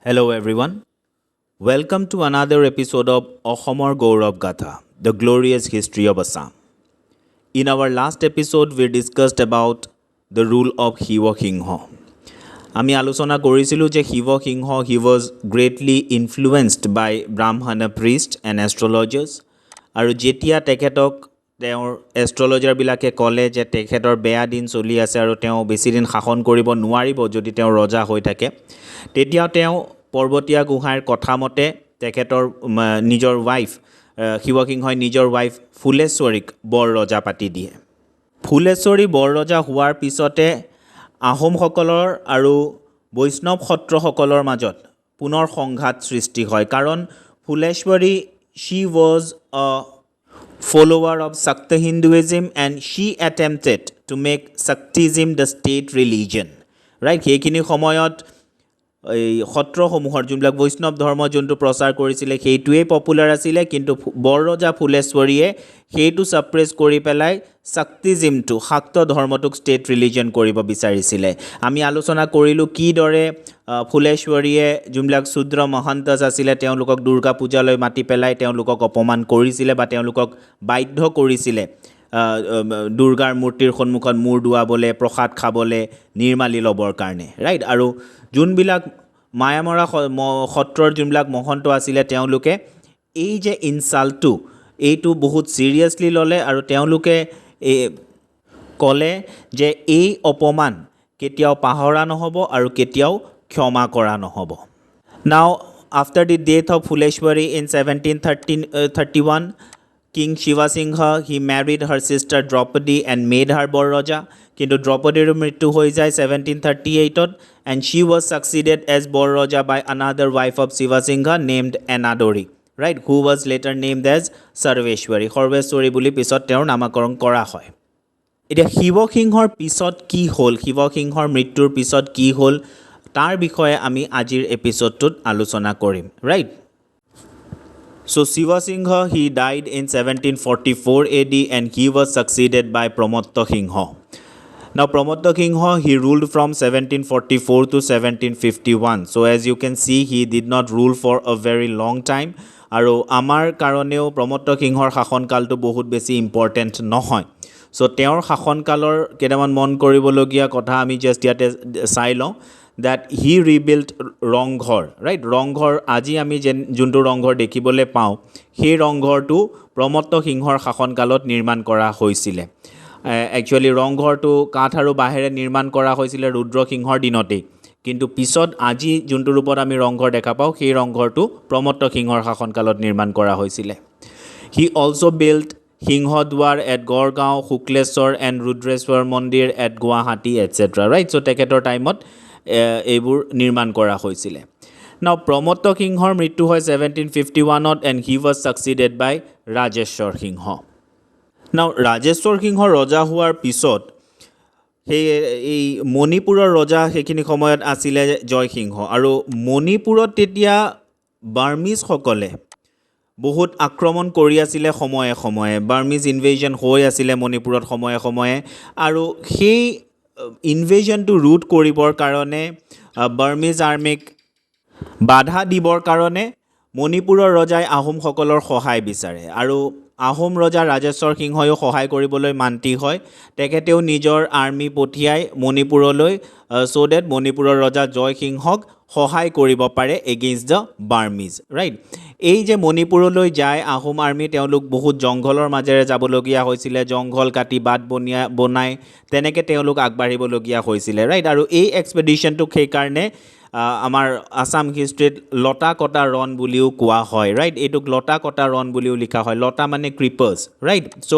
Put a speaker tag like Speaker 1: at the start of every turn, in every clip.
Speaker 1: Hello everyone. Welcome to another episode of Ohomor Gaurav Gatha, the glorious history of Assam. In our last episode, we discussed about the rule of Hiwo Singho. আমি আলোচনা কৰিছিলোঁ যে শিৱ সিংহ he was greatly influenced by Brahmana priests and astrologers আৰু যেতিয়া তেখেতক তেওঁৰ এষ্ট্ৰলজাৰবিলাকে ক'লে যে তেখেতৰ বেয়া দিন চলি আছে আৰু তেওঁ বেছি দিন শাসন কৰিব নোৱাৰিব যদি তেওঁ ৰজা হৈ থাকে তেতিয়া তেওঁ পৰ্বতীয়া গোহাঁইৰ কথা মতে তেখেতৰ নিজৰ ৱাইফ শিৱ সিংহই নিজৰ ৱাইফ ফুলেশ্বৰীক বৰ ৰজা পাতি দিয়ে ফুলেশ্বৰী বৰ ৰজা হোৱাৰ পিছতে আহোমসকলৰ আৰু বৈষ্ণৱ সত্ৰসকলৰ মাজত পুনৰ সংঘাত সৃষ্টি হয় কাৰণ Phuleswari she was a follower of Shakta Hinduism and she attempted to make Shaktism the state religion. Right? সেইখিনি সময়ত এই সত্ৰসমূহৰ যোনবিলাক বৈষ্ণৱ ধৰ্ম যোনটো প্ৰচাৰ কৰিছিলে সেইটোৱেই পপুলাৰ আছিলে কিন্তু বৰ ৰজা ফুলেশ্বৰীয়ে সেইটো ছাপ্ৰেছ কৰি পেলাই শাক্তিজিমটো শাক্ত ধৰ্মটোক ষ্টেট ৰিলিজন কৰিব বিচাৰিছিলে আমি আলোচনা কৰিলোঁ কিদৰে ফুলেশ্বৰীয়ে যোনবিলাক শূদ্ৰ মহন্তজ আছিলে তেওঁলোকক দুৰ্গা পূজালৈ মাতি পেলাই তেওঁলোকক অপমান কৰিছিলে বা তেওঁলোকক বাধ্য কৰিছিলে দুৰ্গাৰ মূৰ্তিৰ সন্মুখত মূৰ দুৱাবলৈ প্ৰসাদ খাবলৈ নিৰ্মালি ল'বৰ কাৰণে ৰাইট আৰু যোনবিলাক মায়ামৰা সত্ৰৰ যোনবিলাক মহন্ত আছিলে তেওঁলোকে এই যে ইনচাল্টটো এইটো বহুত চিৰিয়াছলি ল'লে আৰু তেওঁলোকে ক'লে যে এই অপমান কেতিয়াও পাহৰা নহ'ব আৰু কেতিয়াও ক্ষমা কৰা নহ'ব now after the death of Phuleshwari in 1731 King Shiva Singha, he married her sister Draupadi and made her বৰ ৰজা কিন্তু দ্ৰৌপদীৰ মৃত্যু হৈ যায় 1738 and she was succeeded as বৰ ৰজা by another wife of Shiva Singha named Anadori, right, who was later named as Sarveshwari, সৰ্বেশ্বৰী বুলি পিছত তেওঁৰ নামকৰণ কৰা হয় এতিয়া শিৱ সিংহৰ পিছত কি হ'ল শিৱ সিংহৰ মৃত্যুৰ পিছত কি হ'ল তাৰ বিষয়ে আমি আজিৰ এপিছডটোত আলোচনা কৰিম right So Shiva Singha, he died in 1744 AD and he was succeeded by Pramotta Singha. Now Pramotta Singha, he ruled from 1744 to 1751. So as you can see, he did not rule for a very long time. আৰু আমাৰ কাৰণেও প্ৰমত্ত সিংহৰ শাসনকালটো বহুত বেছি important নহয় চ' তেওঁৰ শাসনকালৰ কেইটামান মন কৰিবলগীয়া কথা আমি জাষ্ট ইয়াতে চাই লওঁ that he rebuilt Rang Ghar right Rang Ghar আজি আমি যোনটো ৰংঘৰ দেখিবলৈ পাওঁ সেই ৰংঘৰটো প্ৰমত্ত সিংহৰ শাসনকালত নিৰ্মাণ কৰা হৈছিলে একচুৱেলি ৰংঘৰটো কাঠ আৰু বাঁহেৰে নিৰ্মাণ কৰা হৈছিলে ৰুদ্ৰ সিংহৰ দিনতেই কিন্তু পিছত আজি যোনটো ৰূপত আমি ৰংঘৰ দেখা পাওঁ সেই ৰংঘৰটো প্ৰমত্ত সিংহৰ শাসনকালত নিৰ্মাণ কৰা হৈছিলে he also' built Singhadwar at Gargaon Sukleswar and Rudreswar মন্দিৰ at Guwahati etcetera right so' তেখেতৰ টাইমত এইবোৰ নিৰ্মাণ কৰা হৈছিলে নাও প্ৰমত্ত সিংহৰ মৃত্যু হয় 1751 এণ্ড হি ৱাজ ছাকচিডেড বাই ৰাজেশ্বৰ সিংহ নাও ৰাজেশ্বৰ সিংহ ৰজা হোৱাৰ পিছত সেই এই মণিপুৰৰ ৰজা সেইখিনি সময়ত আছিলে জয়সিংহ আৰু মণিপুৰত তেতিয়া বাৰ্মিজসকলে বহুত আক্ৰমণ কৰি আছিলে সময়ে সময়ে বাৰ্মিজ ইনভেজন হৈ আছিলে মণিপুৰত সময়ে সময়ে আৰু সেই ইনভেজনটো ৰুট কৰিবৰ কাৰণে বাৰ্মিজ আৰ্মিক বাধা দিবৰ কাৰণে মণিপুৰৰ ৰজাই আহোমসকলৰ সহায় বিচাৰে আৰু আহোম ৰজা ৰাজেশ্বৰ সিংহয়ো সহায় কৰিবলৈ মান্তি হয় তেখেতেও নিজৰ আৰ্মি পঠিয়াই মণিপুৰলৈ চ' ডেট মণিপুৰৰ ৰজা জয়সিংহক সহায় কৰিব পাৰে এগেইনষ্ট দ্য বাৰ্মিজ ৰাইট এই যে মণিপুৰলৈ যায় আহোম আৰ্মি তেওঁলোক বহুত জংঘলৰ মাজেৰে যাবলগীয়া হৈছিলে জংঘল কাটি বাট বনাই তেনেকৈ তেওঁলোক আগবাঢ়িবলগীয়া হৈছিলে ৰাইট আৰু এই এক্সপেডিশ্যনটোক সেইকাৰণে আমাৰ আসাম হিষ্ট্ৰীত লতা কটা ৰণ বুলিও কোৱা হয় ৰাইট এইটোক লতা কটা ৰণ বুলিও লিখা হয় লতা মানে ক্ৰিপাৰ্ছ ৰাইট চ'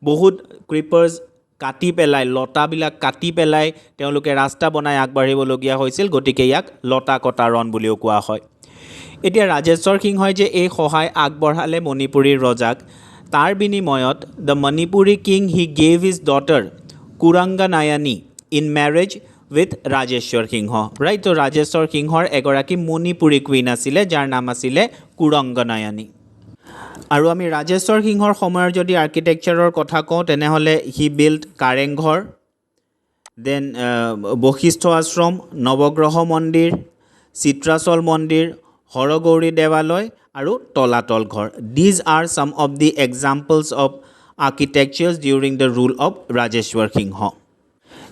Speaker 1: বহুত ক্ৰিপাৰ্ছ কাটি পেলাই লতাবিলাক কাটি পেলাই তেওঁলোকে ৰাস্তা বনাই আগবাঢ়িবলগীয়া হৈছিল গতিকে ইয়াক লতা কটা ৰণ বুলিও কোৱা হয় এতিয়া ৰাজেশ্বৰ সিংহই যে এই সহায় আগবঢ়ালে মণিপুৰীৰ ৰজাক তাৰ বিনিময়ত the Manipuri king he gave his daughter Kuranganayani in marriage with Rajeswar Singha right ত' ৰাজেশ্বৰ সিংহৰ এগৰাকী মণিপুৰী কুইন আছিলে যাৰ নাম আছিলে কুৰংগ নায়ানী আৰু আমি ৰাজেশ্বৰ সিংহৰ সময়ৰ যদি আৰ্কিটেকচাৰৰ কথা কওঁ তেনেহ'লে he build Kareng Ghar then Vashistha আশ্ৰম নৱগ্ৰহ মন্দিৰ চিত্ৰাচল মন্দিৰ, হৰগৌৰী দেৱালয় আৰু তলাতল ঘৰ. These are some of the examples of architectures during the rule of Rajeswar সিংহ.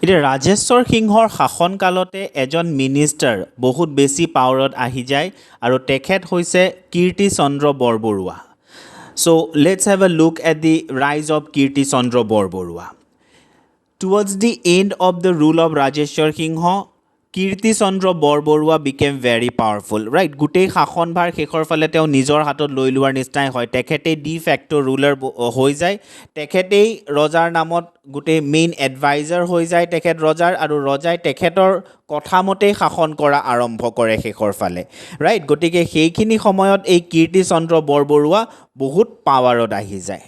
Speaker 1: এতিয়া ৰাজেশ্বৰ সিংহৰ শাসনকালতে এজন মিনিষ্টাৰ বহুত বেছি পাৱাৰত আহি যায় আৰু তেখেত হৈছে Kirtichandra Borbarua. So let's have a look at the rise of Kirtichandra Borborua. Towards the end of the rule of Rajeshwar Singha, Kirtichandra Borborua became very powerful, right? Gutei শাসনভাৰ শেষৰ ফালে তেওঁ নিজৰ হাতত লৈ লোৱাৰ নিচিনাই হয়. তেখেতেই ডি ফেক্টো ৰুলাৰ হৈ যায়. তেখেতেই ৰজাৰ নামত গোটেই মেইন এডভাইজাৰ হৈ যায় তেখেত ৰজাৰ, আৰু ৰজাই তেখেতৰ কথামতেই শাসন কৰা আৰম্ভ কৰে শেষৰ ফালে, ৰাইট? গতিকে সেইখিনি সময়ত এই কীৰ্তিচন্দ্ৰ বৰবৰুৱা বহুত পাৱাৰত আহি যায়.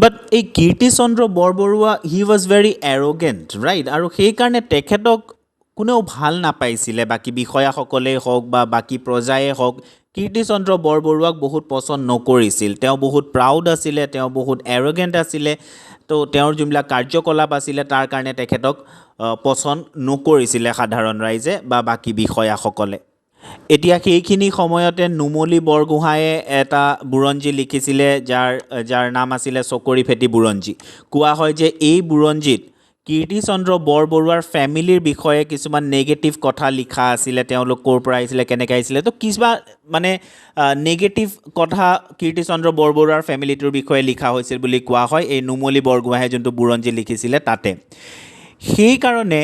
Speaker 1: বাট এই Kirtichandra Borbarua he was very arrogant, right? আৰু সেইকাৰণে তেখেতক কোনেও ভাল নাপাইছিলে, বাকী বিষয়াসকলেই হওক বা বাকী প্ৰজাই হওক কীৰ্তিচন্দ্ৰ বৰবৰুৱাক বহুত পচন্দ নকৰিছিল. তেওঁ বহুত প্ৰাউড আছিলে, তেওঁ বহুত এৰগেণ্ট আছিলে. তো তেওঁৰ যোনবিলাক কাৰ্যকলাপ আছিলে তাৰ কাৰণে তেখেতক পচন্দ নকৰিছিলে সাধাৰণ ৰাইজে বা বাকী বিষয়াসকলে. এতিয়া সেইখিনি সময়তে নুমলী বৰগোহাঁয়ে এটা বুৰঞ্জী লিখিছিলে যাৰ নাম আছিলে চকৰি ফেটি বুৰঞ্জী. কোৱা হয় যে এই বুৰঞ্জীত কীৰ্তিচন্দ্ৰ বৰবৰুৱাৰ ফেমিলিৰ বিষয়ে কিছুমান নেগেটিভ কথা লিখা আছিলে. তেওঁলোক ক'ৰ পৰা আহিছিলে, কেনেকৈ আহিছিলে, তো কিছুমান মানে নেগেটিভ কথা কীৰ্তিচন্দ্ৰ বৰবৰুৱাৰ ফেমিলিটোৰ বিষয়ে লিখা হৈছিল বুলি কোৱা হয় এই নুমলী বৰগোহাঁয়ে যোনটো বুৰঞ্জী লিখিছিলে তাতে. সেইকাৰণে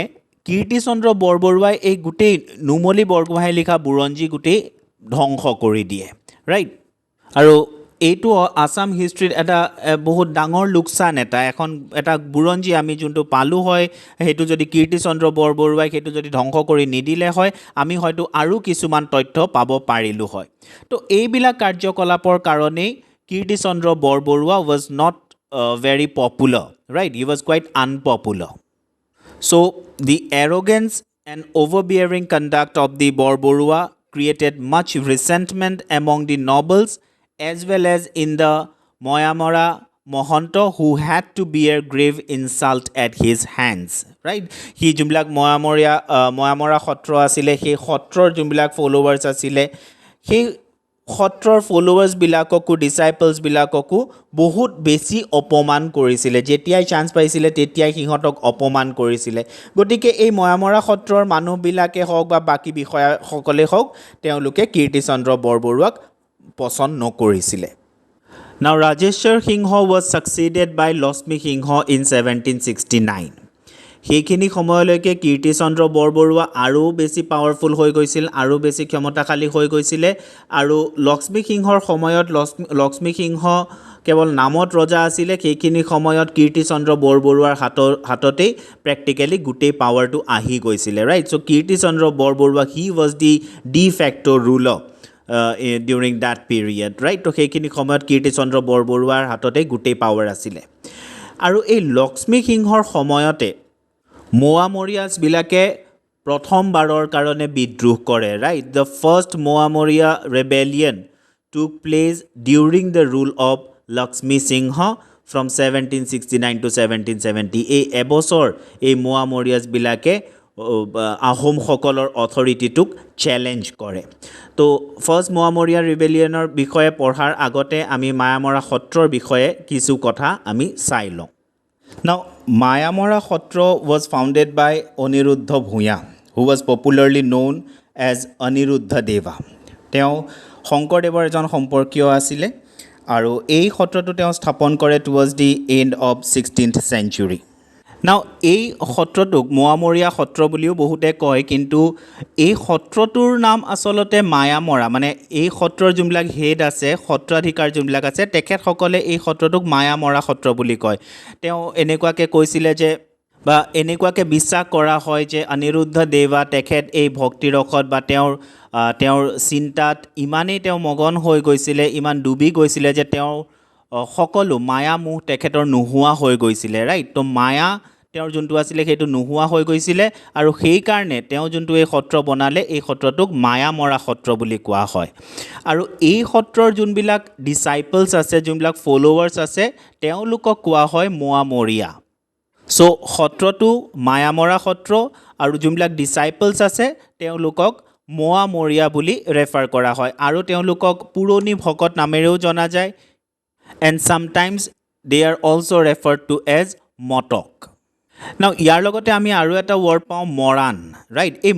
Speaker 1: কীৰ্তিচন্দ্ৰ বৰবৰুৱাই এই গোটেই নুমলী বৰগোহাঁয়ে লিখা বুৰঞ্জী গোটেই ধ্বংস কৰি দিয়ে, ৰাইট? আৰু এইটো আছাম হিষ্ট্ৰীত এটা বহুত ডাঙৰ লোকচান এটা বুৰঞ্জী আমি যোনটো পালোঁ হয়, সেইটো যদি কীৰ্তিচন্দ্ৰ বৰবৰুৱাই সেইটো যদি ধ্বংস কৰি নিদিলে হয়, আমি হয়তো আৰু কিছুমান তথ্য পাব পাৰিলোঁ হয়. তো এইবিলাক কাৰ্যকলাপৰ কাৰণেই Kirtichandra Borbarua was not very popular, right? He was quite unpopular. So the arrogance and overbearing conduct of the Borborua created much resentment among the nobles as well as in the Moyamora Mohanto who had to bear grave insult at his hands, right? He যোনবিলাক ময়ামৰা সত্ৰ আছিলে সেই সত্ৰৰ যোনবিলাক followers আছিলে সেই সত্ৰৰ ফলোৱাৰ্ছবিলাককো ডিচাইপলছবিলাককো বহুত বেছি অপমান কৰিছিলে. যেতিয়াই চান্স পাইছিলে তেতিয়াই সিহঁতক অপমান কৰিছিলে. গতিকে এই ময়ামৰা সত্ৰৰ মানুহবিলাকে হওক বা বাকী বিষয়াসকলে হওক তেওঁলোকে কীৰ্তিচন্দ্ৰ বৰবৰুৱাক পচন্দ নকৰিছিলে. Now Rajeshwar Singha was succeeded by Lakshmi Singha in 1769. সেইখিনি সময়লৈকে কীৰ্তিচন্দ্ৰ বৰবৰুৱা আৰু বেছি পাৱাৰফুল হৈ গৈছিল, আৰু বেছি ক্ষমতাশালী হৈ গৈছিলে. আৰু লক্ষ্মী সিংহৰ সময়ত লক্ষ্মী সিংহ কেৱল নামত ৰজা আছিলে. সেইখিনি সময়ত কীৰ্তিচন্দ্ৰ বৰবৰুৱাৰ হাততেই প্ৰেক্টিকেলি গোটেই পাৱাৰটো আহি গৈছিলে, right? So' Kirtichandra Borbarua he was de facto ruler during that period, right? তো সেইখিনি সময়ত কীৰ্তিচন্দ্ৰ বৰবৰুৱাৰ হাততেই গোটেই পাৱাৰ আছিলে. আৰু এই লক্ষ্মী সিংহৰ সময়তে মোৱামৰীয়াছবিলাকে প্ৰথমবাৰৰ কাৰণে বিদ্ৰোহ কৰে, right? The first Moamoria rebellion took place during the rule of Lakshmi Singha from 1769 to 1770. এই এবছৰ এই মোৱামৰীয়াছবিলাকে আহোমসকলৰ অথৰিটিটোক চেলেঞ্জ কৰে. তো ফাৰ্ষ্ট মোৱামৰীয়া ৰিবেলিয়নৰ বিষয়ে পঢ়াৰ আগতে আমি মায়ামৰা সত্ৰৰ বিষয়ে কিছু কথা আমি চাই লওঁ. Now, Mayamora Khotra was founded by Aniruddha Bhuya, who was popularly known as Aniruddha Deva. তেওঁ শংকৰদেৱৰ এজন সম্পৰ্কীয় আছিলে আৰু এই সত্ৰটো তেওঁ স্থাপন কৰে towards the end of 16th century. নাও এই সত্ৰটোক মোৱামৰীয়া সত্ৰ বুলিও বহুতে কয়, কিন্তু এই সত্ৰটোৰ নাম আচলতে মায়ামৰা, মানে এই সত্ৰৰ যোনবিলাক হেড আছে, সত্ৰাধিকাৰ যোনবিলাক আছে, তেখেতসকলে এই সত্ৰটোক মায়ামৰা সত্ৰ বুলি কয়. তেওঁ এনেকুৱাকৈ কৈছিলে যে বা এনেকুৱাকৈ বিশ্বাস কৰা হয় যে অনিৰুদ্ধ দেৱা তেখেত এই ভক্তিৰসত বা তেওঁৰ চিন্তাত ইমানেই তেওঁ মগন হৈ গৈছিলে, ইমান ডুবি গৈছিলে যে তেওঁৰ সকলো মায়া মোহ তেখেতৰ নোহোৱা হৈ গৈছিলে, ৰাইট? তো মায়া তেওঁৰ যোনটো আছিলে সেইটো নোহোৱা হৈ গৈছিলে, আৰু সেইকাৰণে তেওঁ যোনটো এই সত্ৰ বনালে এই সত্ৰটোক মায়ামৰা সত্ৰ বুলি কোৱা হয়. আৰু এই সত্ৰৰ যোনবিলাক ডিচাইপলছ আছে, যোনবিলাক ফলোৱাৰ্ছ আছে, তেওঁলোকক কোৱা হয় মোৱামৰীয়া. চ' সত্ৰটো মায়ামৰা সত্ৰ আৰু যোনবিলাক ডিচাইপলছ আছে তেওঁলোকক মোৱা মৰিয়া বুলি ৰেফাৰ কৰা হয় আৰু তেওঁলোকক পুৰণি ভকত নামেৰেও জনা যায় and sometimes they are also' referred to as Matak now ইয়াৰ লগতে আমি আৰু এটা ৱৰ্ড পাওঁ মৰাণ ৰাইট এই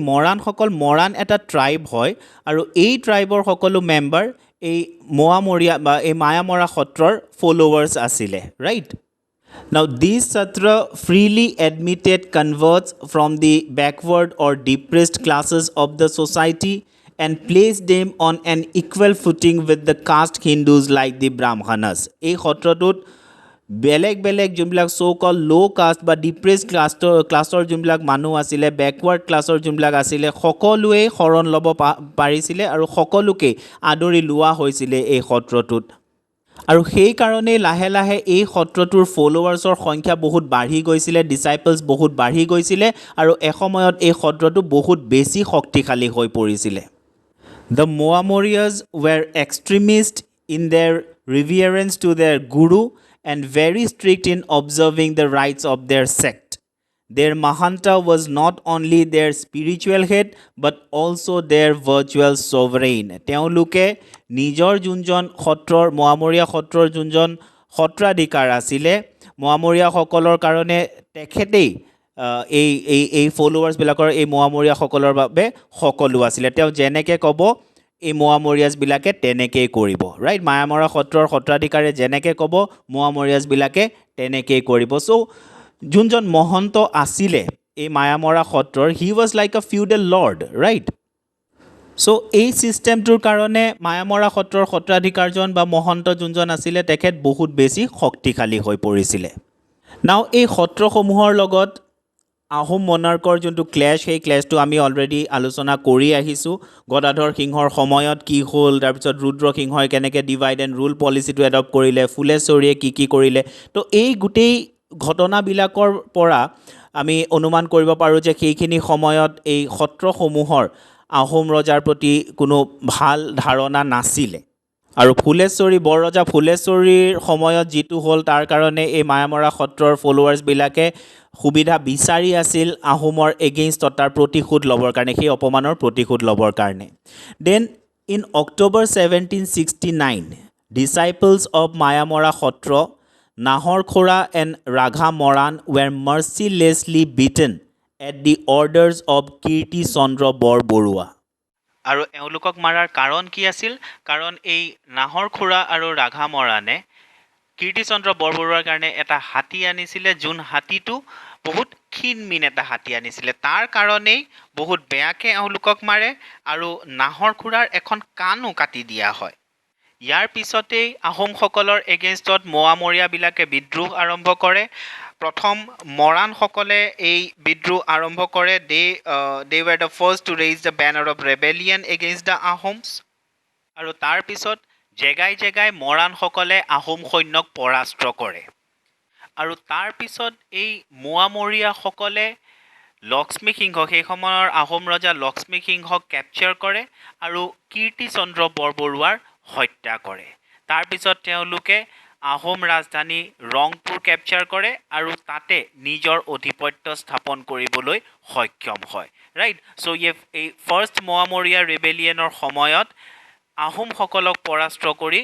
Speaker 1: মৰাণ এটা ট্ৰাইব হয় আৰু এই ট্ৰাইবৰ সকলো মেম্বাৰ এই মোৱা মৰিয়া বা এই মায়ামৰা সত্ৰৰ ফলোৱাৰ্ছ আছিলে right Now, these Satra freely admitted converts from the backward or depressed classes of the society and placed them on an equal footing with the caste Hindus like the Brahmanas. এই সত্ৰটোত বেলেগ যোনবিলাক so called low caste বা depressed ক্লাছৰ যোনবিলাক মানুহ আছিলে backward ক্লাছৰ যোনবিলাক আছিলে সকলোৱে শৰণ ল'ব পাৰিছিলে আৰু সকলোকে আদৰি লোৱা হৈছিলে এই সত্ৰটোত আৰু সেই কাৰণেই লাহে লাহে এই সত্ৰটোৰ ফলোৱাৰ্ছৰ সংখ্যা বহুত বাঢ়ি গৈছিলে ডিচাইপলছ বহুত বাঢ়ি গৈছিলে আৰু এসময়ত এই সত্ৰটো বহুত বেছি শক্তিশালী হৈ পৰিছিলে The Moamorias were extremist in their reverence to their guru and very strict in observing the rites of their sect. Their Mahanta was not only their spiritual head but also their virtual sovereign. তেওঁলোকে নিজৰ যোনজন সত্ৰৰ মোৱামৰীয়া সত্ৰৰ যোনজন সত্ৰাধিকাৰ আছিলে মোৱামৰীয়াসকলৰ কাৰণে তেখেতেই এই ফলোৱাৰ্ছবিলাকৰ এই মোৱামৰীয়াসকলৰ বাবে সকলো আছিলে তেওঁ যেনেকৈ ক'ব এই মোৱামৰীয়াছবিলাকে তেনেকেই কৰিব ৰাইট মায়ামৰা সত্ৰৰ সত্ৰাধিকাৰে যেনেকৈ ক'ব মোৱামৰীয়াছবিলাকে তেনেকেই কৰিব চ' যোনজন মহন্ত আছিলে এই মায়ামৰা সত্ৰৰ হি ৱাজ লাইক আ ফিউডেল লৰ্ড ৰাইট চ' এই ছিষ্টেমটোৰ কাৰণে মায়ামৰা সত্ৰৰ সত্ৰাধিকাৰজন বা মহন্ত যোনজন আছিলে তেখেত বহুত বেছি শক্তিশালী হৈ পৰিছিলে নাও এই সত্ৰসমূহৰ লগত আহোম মনাৰ্কৰ যোনটো ক্লেছ সেই ক্লেছটো আমি অলৰেডি আলোচনা কৰি আহিছোঁ গদাধৰ সিংহৰ সময়ত কি হ'ল তাৰপিছত ৰুদ্ৰ সিংহই কেনেকৈ ডিভাইড এণ্ড ৰুল পলিচিটো এডপ্ট কৰিলে ফুলেশ্বৰীয়ে কি কৰিলে তো এই গোটেই ঘটনাবিলাকৰ পৰা আমি অনুমান কৰিব পাৰোঁ যে সেইখিনি সময়ত এই সত্ৰসমূহৰ আহোম ৰজাৰ প্ৰতি কোনো ভাল ধাৰণা নাছিলে আৰু ফুলেশ্বৰী বৰৰজা ফুলেশ্বৰীৰ সময়ত যিটো হ'ল তাৰ কাৰণে এই মায়ামৰা সত্ৰৰ ফলোৱাৰ্ছবিলাকে সুবিধা বিচাৰি আছিল আহোমৰ এগেইনষ্টত তাৰ প্ৰতিশোধ ল'বৰ কাৰণে সেই অপমানৰ প্ৰতিশোধ ল'বৰ কাৰণে then in October 1769 disciples of Mayamara Satra Naharkhora and Ragha Moran were mercilessly beaten at the orders of Kirti Chandra Borbarua আৰু এওঁলোকক মাৰাৰ কাৰণ কি আছিল কাৰণ এই নাহৰখোৰা আৰু ৰাঘা মৰাণে কীৰ্তিচন্দ্ৰ বৰবৰুৱাৰ কাৰণে এটা হাতী আনিছিলে যোন হাতীটো বহুত ক্ষীণমিন এটা হাতী আনিছিলে তাৰ কাৰণেই বহুত বেয়াকৈ এওঁলোকক মাৰে আৰু নাহৰখোৰাৰ এখন কাণো কাটি দিয়া হয় ইয়াৰ পিছতেই আহোমসকলৰ এগেইনষ্টত মোৱামৰীয়াবিলাকে বিদ্ৰোহ আৰম্ভ কৰে প্ৰথম মৰাণসকলে এই বিদ্ৰোহ আৰম্ভ কৰে they were the first to raise the banner of rebellion against the Ahoms আৰু তাৰপিছত জেগাই মৰাণসকলে আহোম সৈন্যক পৰাস্ত্ৰ কৰে আৰু তাৰপিছত এই মোৱামৰীয়াসকলে লক্ষ্মী সিংহ সেই সময়ৰ আহোম ৰজা লক্ষ্মী সিংহক কেপচাৰ কৰে আৰু কীৰ্তিচন্দ্ৰ বৰবৰুৱাৰ হত্যা কৰে তাৰপিছত তেওঁলোকে আহোম ৰাজধানী ৰংপুৰ কেপচাৰ কৰে আৰু তাতে নিজৰ অধিপত্য স্থাপন কৰিবলৈ সক্ষম হয় ৰাইট চ' এই ফাৰ্ষ্ট মোৱামৰীয়া ৰেবেলিয়নৰ সময়ত আহোমসকলক পৰাস্ত্ৰ কৰি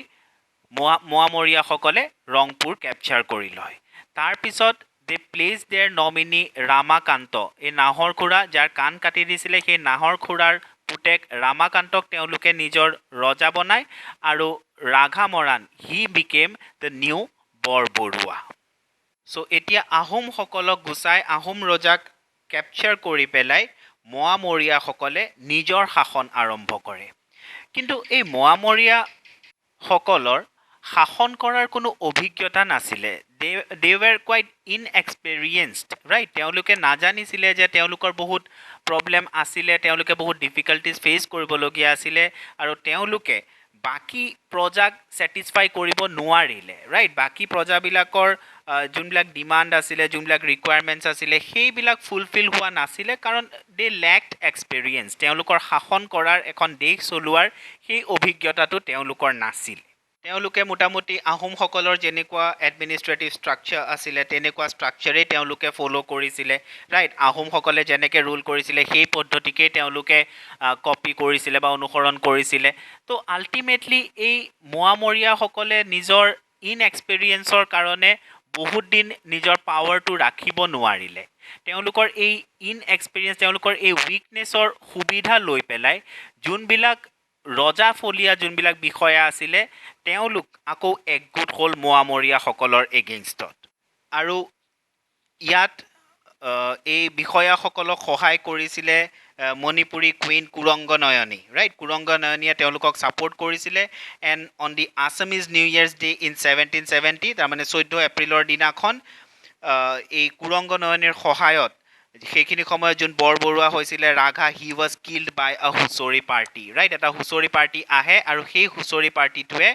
Speaker 1: মোৱামৰীয়াসকলে ৰংপুৰ কেপচাৰ কৰি লয় তাৰপিছত দে প্লেচ দেয়াৰ নমিনী ৰামাকান্ত এই নাহৰখোৰা যাৰ কাণ কাটি দিছিলে সেই নাহৰখোৰাৰ পুতেক ৰামাকান্তক তেওঁলোকে নিজৰ ৰজা বনায় আৰু Ragha Moran he became the new Borbarua so' এতিয়া আহোমসকলক গুচাই আহোম ৰজাক কেপচাৰ কৰি পেলাই মোৱামৰীয়াসকলে নিজৰ শাসন আৰম্ভ কৰে কিন্তু এই মোৱামৰীয়াসকলৰ শাসন কৰাৰ কোনো অভিজ্ঞতা নাছিলে দে ৱেৰ কুৱাইট ইনএক্সপেৰিয়েঞ্চড ৰাইট তেওঁলোকে নাজানিছিলে যে তেওঁলোকৰ বহুত প্ৰব্লেম আছিলে তেওঁলোকে বহুত ডিফিকাল্টিজ ফেচ কৰিবলগীয়া আছিলে আৰু তেওঁলোকে বাকী প্ৰজাক ছেটিছফাই কৰিব নোৱাৰিলে ৰাইট বাকী প্ৰজাবিলাকৰ যোনবিলাক ডিমাণ্ড আছিলে যোনবিলাক ৰিকুৱাৰমেণ্টছ আছিলে সেইবিলাক ফুলফিল হোৱা নাছিলে কাৰণ দে লেকড এক্সপেৰিয়েঞ্চ তেওঁলোকৰ শাসন কৰাৰ এখন দেশ চলোৱাৰ সেই অভিজ্ঞতাটো তেওঁলোকৰ নাছিল তেওঁলোকে মোটামুটি আহোমসকলৰ যেনেকুৱা এডমিনিষ্ট্ৰেটিভ ষ্ট্ৰাকচাৰ আছিলে তেনেকুৱা ষ্ট্ৰাকচাৰেই তেওঁলোকে ফ'ল' কৰিছিলে ৰাইট আহোমসকলে যেনেকৈ ৰুল কৰিছিলে সেই পদ্ধতিকেই তেওঁলোকে কপি কৰিছিলে বা অনুসৰণ কৰিছিলে তো আল্টিমেটলি এই মোৱামৰীয়াসকলে নিজৰ ইনএক্সপেৰিয়েঞ্চৰ কাৰণে বহুত দিন নিজৰ পাৱাৰটো ৰাখিব নোৱাৰিলে তেওঁলোকৰ এই ইনএক্সপেৰিয়েঞ্চ তেওঁলোকৰ এই উইকনেছৰ সুবিধা লৈ পেলাই যোনবিলাক ৰজাফলীয়া যোনবিলাক বিষয়া আছিলে তেওঁলোক আকৌ একগোট হ'ল মোৱামৰীয়াসকলৰ এগেইনষ্টত আৰু ইয়াত এই বিষয়াসকলক সহায় কৰিছিলে মণিপুৰী কুইন কুৰংগনয়নী ৰাইট কুৰংগনয়নীয়ে তেওঁলোকক ছাপোৰ্ট কৰিছিলে and on the Assamese new years day in 1770 তাৰমানে 14 এপ্ৰিলৰ দিনাখন এই কুৰংগনয়নীৰ সহায়ত সেইখিনি সময়ত যোন বৰবৰুৱা হৈছিলে ৰাঘা হি ৱাজ কিল্ড বাই আ হুঁচৰি পাৰ্টি ৰাইট এটা হুঁচৰি পাৰ্টি আহে আৰু সেই হুঁচৰি পাৰ্টিটোৱে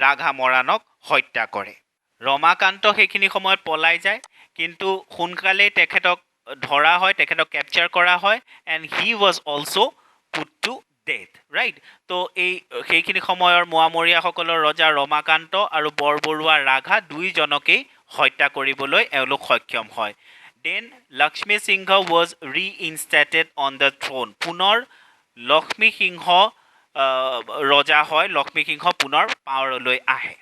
Speaker 1: ৰাঘা মৰাণক হত্যা কৰে ৰমাকান্ত সেইখিনি সময়ত পলাই যায় কিন্তু সোনকালেই তেখেতক ধৰা হয় তেখেতক কেপচাৰ কৰা হয় and he was also' put to death right তো এই সেইখিনি সময়ৰ মোৱামৰীয়াসকলৰ ৰজা ৰমাকান্ত আৰু বৰবৰুৱা ৰাঘা দুইজনকেই হত্যা কৰিবলৈ এওঁলোক সক্ষম হয় then Lakshmi Singha was reinstated on the throne পুনৰ লক্ষ্মী সিংহ ৰজা হয় লক্ষ্মী সিংহ পুনৰ পাৱাৰলৈ আহে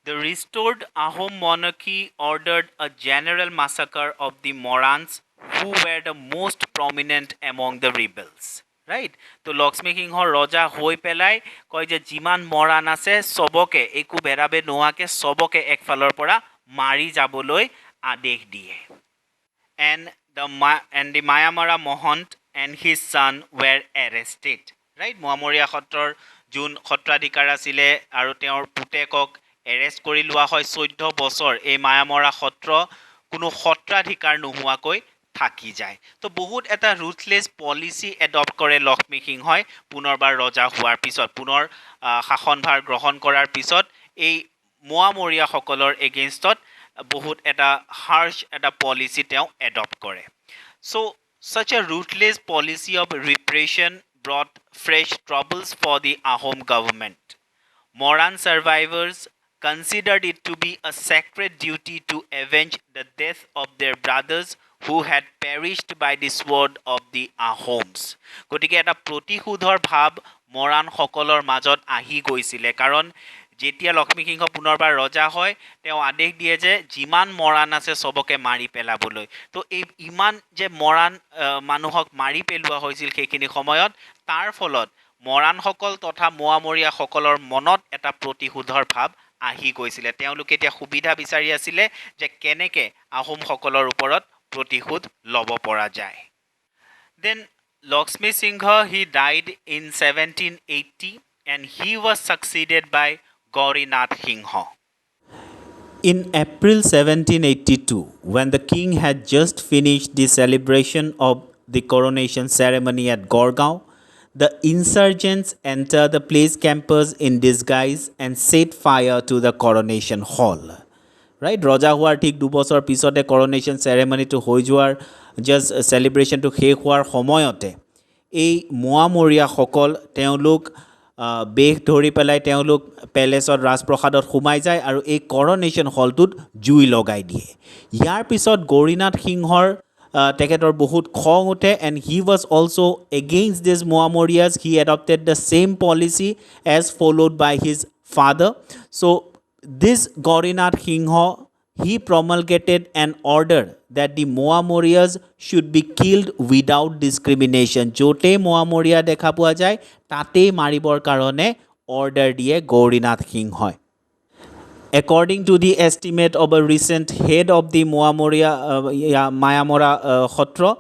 Speaker 1: The restored Ahom monarchy ordered a general massacre of the Morans who were the most prominent among the rebels. Right? তো লক্ষ্মী সিংহ ৰজা হৈ পেলাই কয় যে যিমান মৰাণ আছে সবকে একো বেৰাবে নোৱাকে সবকে একফালৰ পৰা মাৰি যাবলৈ আদেশ দিয়ে and the Mayamara Mohant and his son were arrested. Right? Moamoria সত্ৰৰ যোন সত্ৰাধিকাৰ আছিলে আৰু তেওঁৰ পুতেকক এৰেষ্ট কৰি লোৱা হয় 14 বছৰ এই মায়ামৰা সত্ৰ কোনো সত্ৰাধিকাৰ নোহোৱাকৈ থাকি যায় তো বহুত এটা ৰুথলেছ পলিচি এডপ্ট কৰে লক্ষ্মী সিংহই পুনৰবাৰ ৰজা হোৱাৰ পিছত পুনৰ শাসনভাৰ গ্ৰহণ কৰাৰ পিছত এই মোৱামৰীয়াসকলৰ এগেইনষ্টত বহুত এটা হাৰ্শ এটা পলিচি তেওঁ এডপ্ট কৰে চ' such a ruthless policy of repression brought fresh troubles for the Ahom government. Moran survivors considered it to be a sacred duty to avenge the death of their brothers who had perished by the sword of the Ahoms. গতিকে এটা প্ৰতিশোধৰ ভাৱ মৰাণসকলৰ মাজত আহি গৈছিলে কাৰণ যেতিয়া লক্ষ্মী সিংহ পুনৰবাৰ ৰজা হয় তেওঁ আদেশ দিয়ে যে যিমান মৰাণ আছে সবকে মাৰি পেলাবলৈ তো এই ইমান যে মৰাণ মানুহক মাৰি পেলোৱা হৈছিল সেইখিনি সময়ত তাৰ ফলত মৰাণসকল তথা মোৱামৰীয়াসকলৰ মনত এটা প্ৰতিশোধৰ ভাৱ আহি গৈছিলে তেওঁলোকে এতিয়া সুবিধা বিচাৰি আছিলে যে কেনেকৈ আহোমসকলৰ ওপৰত প্ৰতিশোধ ল'ব পৰা যায় then Lakshmi Singha he died in 1780 and he was succeeded by Gaurinath Singha. In April 1782, when the king had just finished the celebration of the coronation ceremony at Gorgaon, the insurgents entered the place campus in disguise and set fire to the coronation hall. Right? ৰজা হোৱাৰ ঠিক 2 বছৰ পিছতে coronation ceremony-টো হৈ যোৱাৰ just celebration-টো শেষ হোৱাৰ সময়তে এই মোৱামৰীয়াসকল তেওঁলোক বেশ ধৰি পেলাই তেওঁলোক পেলেচত ৰাজপ্ৰসাদত সোমাই যায় আৰু এই কৰনেশ্যন হলটোত জুই লগাই দিয়ে ইয়াৰ পিছত গৌৰীনাথ সিংহৰ তেখেতৰ বহুত খং উঠে and he was also' against these Moamorias he adopted the same policy as followed by his father so' this Gaurinath Singha he promulgated an order that the Moamorias should be killed without discrimination. Jote Moamoria dekha pua jay, tate maribor karone order diye Gaurinath Singha. According to the estimate of a recent head of the Moamoria Mayamora Khotro,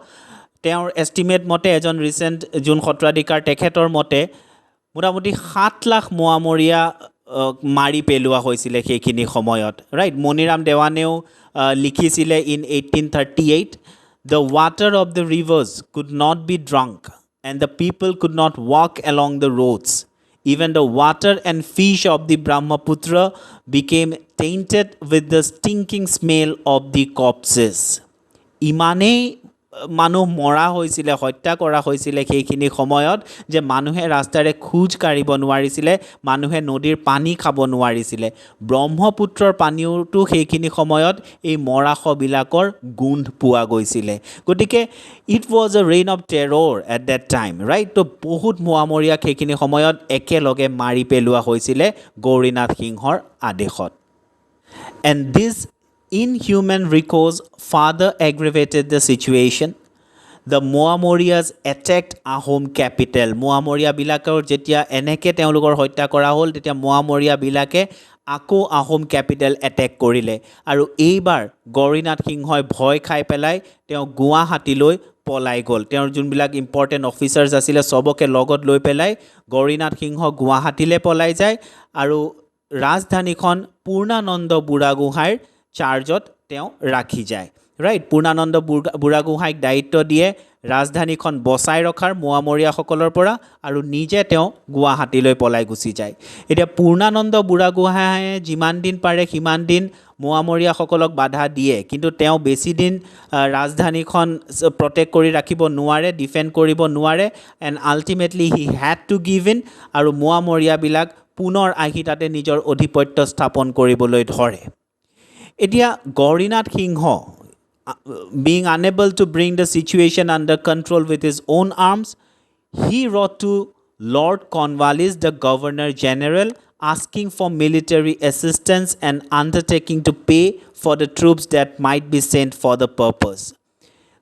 Speaker 1: তেওঁৰ estimate মতে এজন recent যোন সত্ৰাধিকাৰ তেখেতৰ মতে মোটামুটি 7 লাখ মোৱামৰীয়া মাৰি পেলোৱা হৈছিলে সেইখিনি সময়ত ৰাইট মণিৰাম দেৱানেও লিখিছিলে in 1838 the water of the rivers could not be drunk and the people could not walk along the roads even the water and fish of the Brahmaputra became tainted with the stinking smell of the corpses ইমানেই মানুহ মৰা হৈছিলে হত্যা কৰা হৈছিলে সেইখিনি সময়ত যে মানুহে ৰাস্তাৰে খোজ কাঢ়িব নোৱাৰিছিলে মানুহে নদীৰ পানী খাব নোৱাৰিছিলে ব্ৰহ্মপুত্ৰৰ পানীওটো সেইখিনি সময়ত এই মৰাশবিলাকৰ গোন্ধ পোৱা গৈছিলে গতিকে it was a reign of terror at that time right তো বহুত মোৱামৰীয়াক সেইখিনি সময়ত একেলগে মাৰি পেলোৱা হৈছিলে গৌৰীনাথ সিংহৰ আদেশত and this inhuman recourse further aggravated the situation. The Moamorias attacked Ahom capital. Moamoria বিলাকৰ যেতিয়া এনেকে তেওঁলোকৰ হত্যা কৰা হ'ল তেতিয়া মোৱামৰীয়া বিলাকে আকৌ আহোম ক্যাপিটেল এটেক কৰিলে আৰু এইবাৰ গৌৰীনাথ সিংহই ভয় খাই পেলাই তেওঁ গুৱাহাটীলৈ পলাই গ'ল তেওঁৰ যোনবিলাক ইম্পৰ্টেণ্ট অফিচাৰ্ছ আছিলে সবকে লগত লৈ পেলাই গৌৰীনাথ সিংহ গুৱাহাটীলৈ পলাই যায় আৰু ৰাজধানীখন পূৰ্ণানন্দ বুঢ়াগোহাঁইৰ চাৰ্জত তেওঁ ৰাখি যায় ৰাইট পূৰ্ণানন্দ বুঢ়াগোহাঁইক দায়িত্ব দিয়ে ৰাজধানীখন বচাই ৰখাৰ মোৱামৰীয়াসকলৰ পৰা আৰু নিজে তেওঁ গুৱাহাটীলৈ পলাই গুচি যায় এতিয়া পূৰ্ণানন্দ বুঢ়াগোহাঁয়ে যিমান দিন পাৰে সিমান দিন মোৱামৰীয়াসকলক বাধা দিয়ে কিন্তু তেওঁ বেছি দিন ৰাজধানীখন প্ৰটেক্ট কৰি ৰাখিব নোৱাৰে ডিফেণ্ড কৰিব নোৱাৰে and ultimately he had to give in আৰু মোৱামৰীয়াবিলাক পুনৰ আহি তাতে নিজৰ অধিপত্য স্থাপন কৰিবলৈ ধৰে এতিয়া গৌৰীনাথ সিংহ being unable to bring the situation under control with his own arms, he wrote to Lord Cornwallis, the Governor General, asking for military assistance and undertaking to pay for the troops that might be sent for the purpose.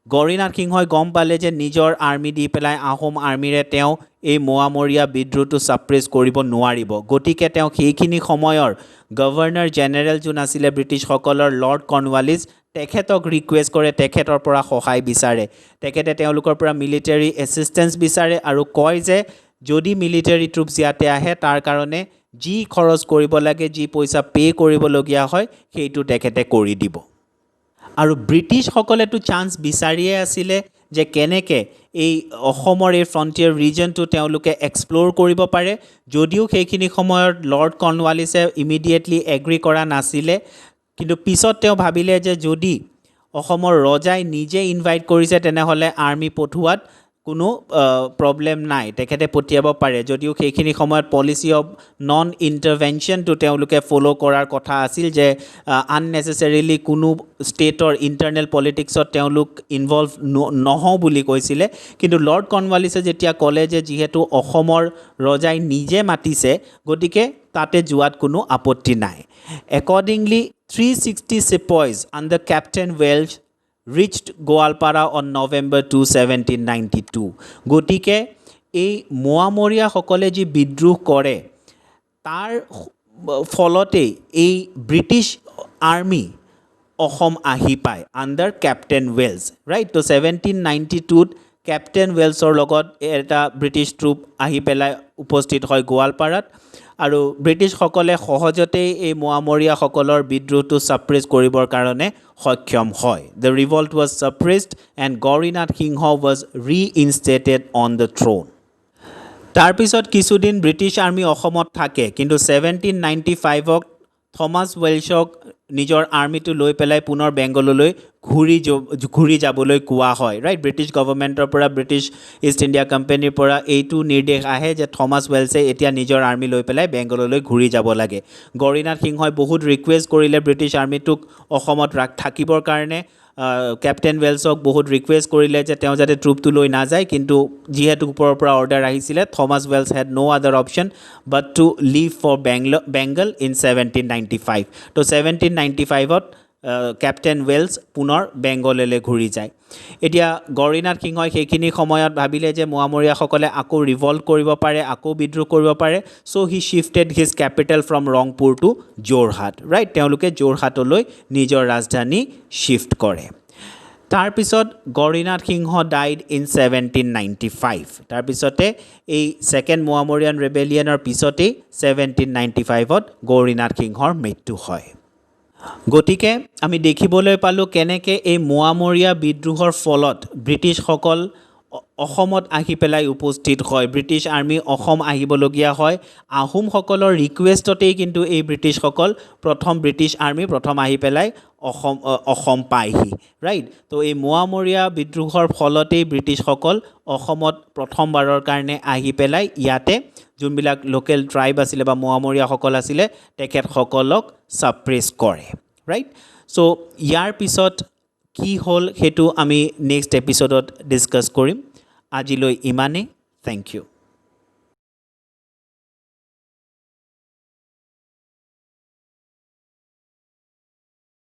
Speaker 1: Gourinath সিংহই গম পালে যে নিজৰ army দি পেলাই আহোম আৰ্মিৰে তেওঁ এই Moamoria বিদ্ৰোহটো suppress কৰিব নোৱাৰিব গতিকে তেওঁ সেইখিনি সময়ৰ গভৰ্ণৰ জেনেৰেল যোন আছিলে ব্ৰিটিছসকলৰ লৰ্ড কৰ্ণৱালিছ তেখেতক ৰিকুৱেষ্ট কৰে তেখেতৰ পৰা সহায় বিচাৰে তেখেতে তেওঁলোকৰ পৰা মিলিটাৰী এছিষ্টেন্স বিচাৰে আৰু কয় যে যদি মিলিটাৰী ট্ৰুপছ ইয়াতে আহে তাৰ কাৰণে যি খৰচ কৰিব লাগে যি পইচা পে কৰিবলগীয়া হয় সেইটো তেখেতে কৰি দিব আৰু ব্ৰিটিছসকলেতো চান্স বিচাৰিয়ে আছিলে যে কেনেকৈ এই অসমৰ এই ফ্ৰণ্টিয়াৰ ৰিজনটো তেওঁলোকে এক্সপ্ল'ৰ কৰিব পাৰে যদিও সেইখিনি সময়ত লৰ্ড কৰ্ণৱালিছে ইমিডিয়েটলি এগ্ৰি কৰা নাছিলে কিন্তু পিছত তেওঁ ভাবিলে যে যদি অসমৰ ৰজাই নিজে ইনভাইট কৰিছে তেনেহ'লে আৰ্মি পঠোৱাত কোনো প্ৰব্লেম নাই তেখেতে পঠিয়াব পাৰে যদিও সেইখিনি সময়ত পলিচি অফ নন ইণ্টাৰভেনশ্যনটো তেওঁলোকে ফ'ল' কৰাৰ কথা আছিল যে আননেচেচাৰিলি কোনো ষ্টেটৰ ইণ্টাৰনেল পলিটিক্সত তেওঁলোক ইনভলভ নহওঁ বুলি কৈছিলে কিন্তু লৰ্ড কৰ্ণৱালিছে যেতিয়া ক'লে যে যিহেতু অসমৰ ৰজাই নিজে মাতিছে গতিকে তাতে যোৱাত কোনো আপত্তি নাই accordingly 360 sepoys under Captain Welsh reached Goalpara on November 2, 1792. গতিকে এই মোৱামৰীয়াসকলে যি বিদ্ৰোহ কৰে তাৰ ফলতেই এই ব্ৰিটিছ আৰ্মি অসম আহি পায় আণ্ডাৰ কেপ্টেইন ৱেলছ ৰাইট তো 1792ত কেপ্টেইন ৱেলছৰ লগত এটা ব্ৰিটিছ ট্ৰুপ আহি পেলাই উপস্থিত হয় গোৱালপাৰাত আৰু ব্ৰিটিছসকলে সহজতেই এই মোৱামৰীয়াসকলৰ বিদ্ৰোহটো ছাপ্ৰেছ কৰিবৰ কাৰণে সক্ষম হয় the revolt was suppressed and Gaurinath Singha was reinstated on the throne তাৰপিছত কিছুদিন ব্ৰিটিছ আৰ্মি অসমত থাকে কিন্তু 1795ত থমাছ ৱেলছক নিজৰ আৰ্মিটো লৈ পেলাই পুনৰ বেংগললৈ ঘূৰি যাবলৈ কোৱা হয় ৰাইট ব্ৰিটিছ গভৰ্ণমেণ্টৰ পৰা ব্ৰিটিছ ইষ্ট ইণ্ডিয়া কোম্পানীৰ পৰা এইটো নিৰ্দেশ আহে যে থমাছ ৱেলছে এতিয়া নিজৰ আৰ্মি লৈ পেলাই বেংগললৈ ঘূৰি যাব লাগে গৌৰীনাথ সিংহই বহুত ৰিকুৱেষ্ট কৰিলে ব্ৰিটিছ আৰ্মিটোক অসমত থাকিবৰ কাৰণে কেপ্টেইন ৱেলছক বহুত ৰিকুৱেষ্ট কৰিলে যে তেওঁ যাতে ট্ৰুপটো লৈ নাযায় কিন্তু যিহেতু ওপৰৰ পৰা অৰ্ডাৰ আহিছিলে Thomas Wales had no' other option but to leave for Bengal in 1795 তো 1795ত কেপ্টেইন ৱেলছ পুনৰ বেংগললৈ ঘূৰি যায় এতিয়া গৌৰীনাথ সিংহই সেইখিনি সময়ত ভাবিলে যে মোৱামৰীয়াসকলে আকৌ ৰিভল্ট কৰিব পাৰে আকৌ বিদ্ৰোহ কৰিব পাৰে so' he shifted his capital from Rangpur to Jorhat right তেওঁলোকে যোৰহাটলৈ নিজৰ ৰাজধানী শ্বিফ্ট কৰে তাৰপিছত গৌৰীনাথ সিংহ ডাইড ইন 1795 তাৰপিছতে এই ছেকেণ্ড মোৱামৰীয়ান ৰেবেলিয়নৰ পিছতেই 1795ত গৌৰীনাথ সিংহৰ মৃত্যু হয় গতিকে আমি দেখিবলৈ পালোঁ কেনেকৈ এই মোৱামৰীয়া বিদ্ৰোহৰ ফলত ব্ৰিটিছসকল অসমত আহি পেলাই উপস্থিত হয় ব্ৰিটিছ আৰ্মি অসম আহিবলগীয়া হয় আহোমসকলৰ ৰিকুৱেষ্টতেই কিন্তু এই ব্ৰিটিছসকল প্ৰথম ব্ৰিটিছ আৰ্মি প্ৰথম আহি পেলাই অসম পায়হি ৰাইট তো এই মোৱামৰীয়া বিদ্ৰোহৰ ফলতেই ব্ৰিটিছসকল অসমত প্ৰথমবাৰৰ কাৰণে আহি পেলাই ইয়াতে যোনবিলাক লোকেল ট্ৰাইব আছিলে বা মোৱামৰীয়াসকল আছিলে তেখেতসকলক ছাপ্ৰেছ কৰে ৰাইট চ' ইয়াৰ পিছত কি হ'ল সেইটো আমি নেক্সট এপিছ'ডত ডিছকাছ কৰিম আজিলৈ ইমানেই থেংক ইউ